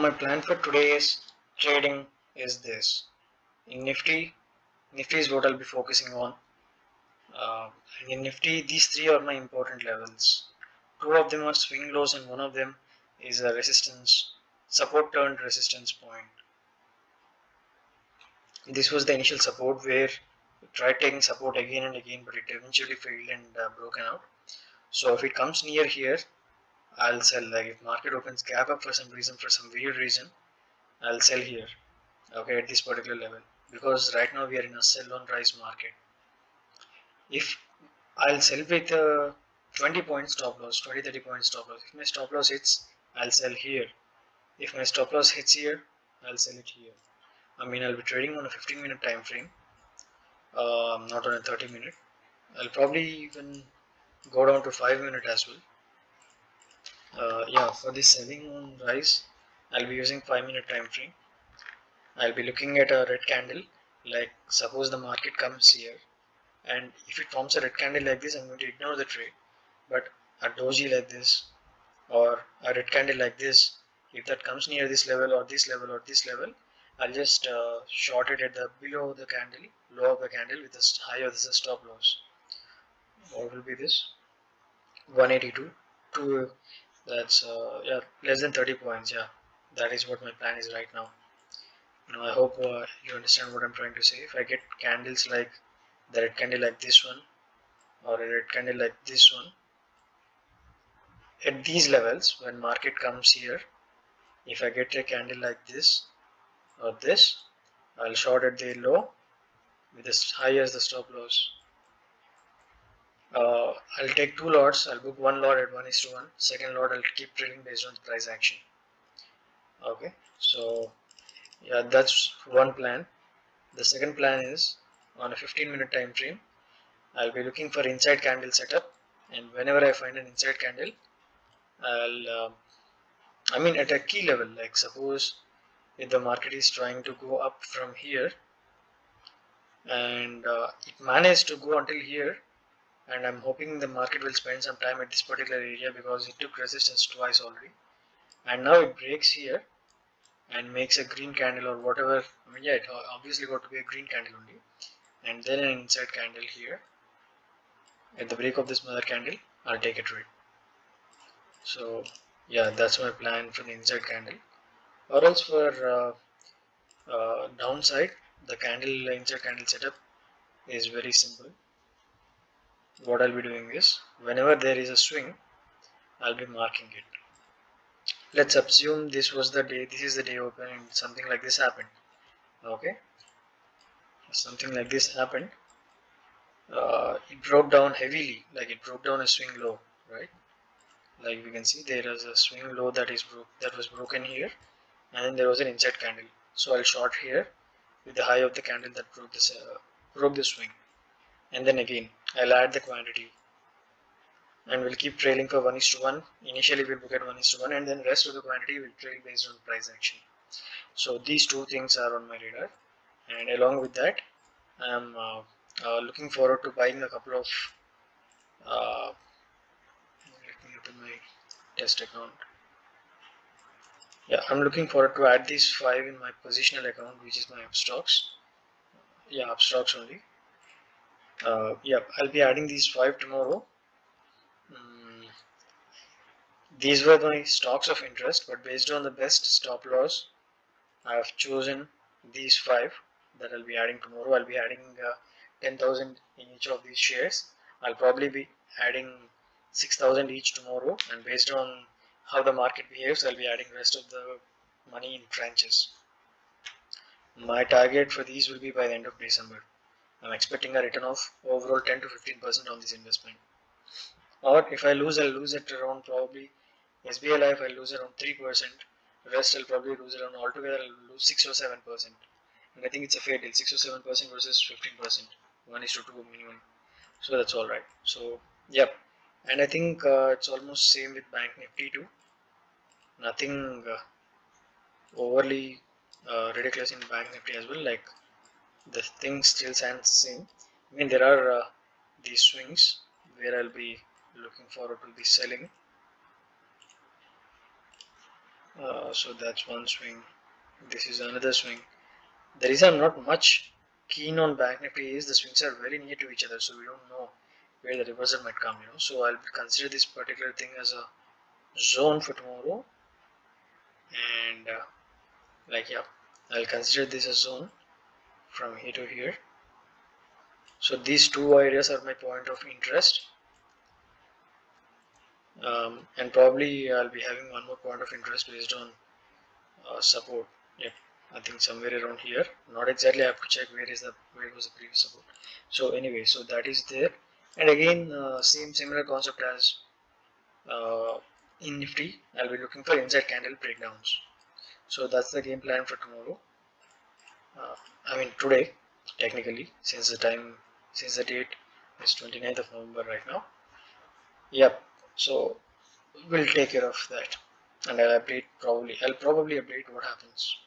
my plan for today's trading is this. In Nifty is what I'll be focusing on. And in Nifty, these three are my important levels. Two of them are swing lows, and one of them is a resistance, support turned resistance point. This was the initial support where we tried taking support again and again, but it eventually failed and broken out. So if it comes near here, I'll sell. Like if market opens gap up for some reason, for some weird reason, I'll sell here. Okay, at this particular level, because right now we are in a sell on rise market. If I'll sell with a 20 point stop loss, 20-30 point stop loss. If my stop loss hits, I'll sell here. If my stop loss hits here, I'll sell it here. I mean, I'll be trading on a 15-minute time frame, not on a 30-minute. I'll probably even go down to 5-minute as well. Yeah, for this selling on rise, I'll be using 5-minute time frame. I'll be looking at a red candle. Like suppose the market comes here, and if it forms a red candle like this, I'm going to ignore the trade. But a doji like this or a red candle like this, if that comes near this level or this level or this level, I'll just short it at the below the candle, low of the candle with the high of the stop loss. What will be this? 182. That's yeah, less than 30 points. Yeah, that is what my plan is right now. I hope you understand what I'm trying to say. If I get candles like the red candle like this one or a red candle like this one, at these levels, when market comes here, if I get a candle like this or this, I'll short at the low with as high as the stop loss. I'll take two lots. I'll book one lot at 1:1. Second lot I'll keep trading based on the price action. Okay, so yeah, that's one plan. The second plan is on a 15-minute time frame. I'll be looking for inside candle setup, and whenever I find an inside candle, I'll I mean at a key level, like suppose if the market is trying to go up from here and it managed to go until here, and I'm hoping the market will spend some time at this particular area because it took resistance twice already, and now it breaks here and makes a green candle or whatever. I mean, yeah, it obviously got to be a green candle only, and then an inside candle here. At the break of this mother candle, I'll take a trade. So yeah, that's my plan for the inside candle. Or else for downside, the candle inside candle setup is very simple. What I'll be doing is whenever there is a swing, I'll be marking it. Let's assume this was the day, this is the day open, and something like this happened. Okay, something like this happened. It broke down heavily, like it broke down a swing low, right? Like we can see there is a swing low that was broken here, and then there was an inside candle. So I'll short here with the high of the candle that broke the swing, and then again I'll add the quantity, and we'll keep trailing for 1:1. Initially we'll book at 1:1, and then rest of the quantity will trail based on price action. So these two things are on my radar, and along with that, I'm looking forward to buying a couple of. Let me open my test account. Yeah, I'm looking forward to add these 5 in my positional account, which is my Upstocks. Yeah, Upstocks only. Yeah, I'll be adding these 5 tomorrow. These were my stocks of interest, but based on the best stop loss, I have chosen these 5 that I'll be adding tomorrow. I'll be adding 10,000 in each of these shares. I'll probably be adding 6,000 each tomorrow, and based on how the market behaves, I'll be adding rest of the money in tranches. My target for these will be by the end of December. I'm expecting a return of overall 10 to 15% on this investment. Or if I lose, I'll lose it around probably SBI Life, I'll lose around 3%. Rest I'll probably lose around altogether, I'll lose 6 or 7%. And I think it's a fair deal, 6 or 7% versus 15%. 1:2 minimum. So that's alright. So, yep. And I think it's almost same with Bank Nifty too. Nothing overly ridiculous in Bank Nifty as well. Like the thing still stands same. I mean, there are these swings where I'll be looking forward to be selling. So that's one swing. This is another swing. The reason I'm not much keen on Bank Nifty is the swings are very near to each other, so we don't know where the reversal might come. So I'll consider this particular thing as a zone for tomorrow, and yeah, I'll consider this a zone from here to here. So these two areas are my point of interest, and probably I'll be having one more point of interest based on support. Yep, I think somewhere around here. Not exactly. I have to check where was the previous support. So anyway, so that is there, and again same similar concept as uh, in Nifty. I'll be looking for inside candle breakdowns. So that's the game plan for tomorrow. Uh, I mean today, technically, since the date is 29th of November right now. Yep. So we'll take care of that, and I'll probably update what happens.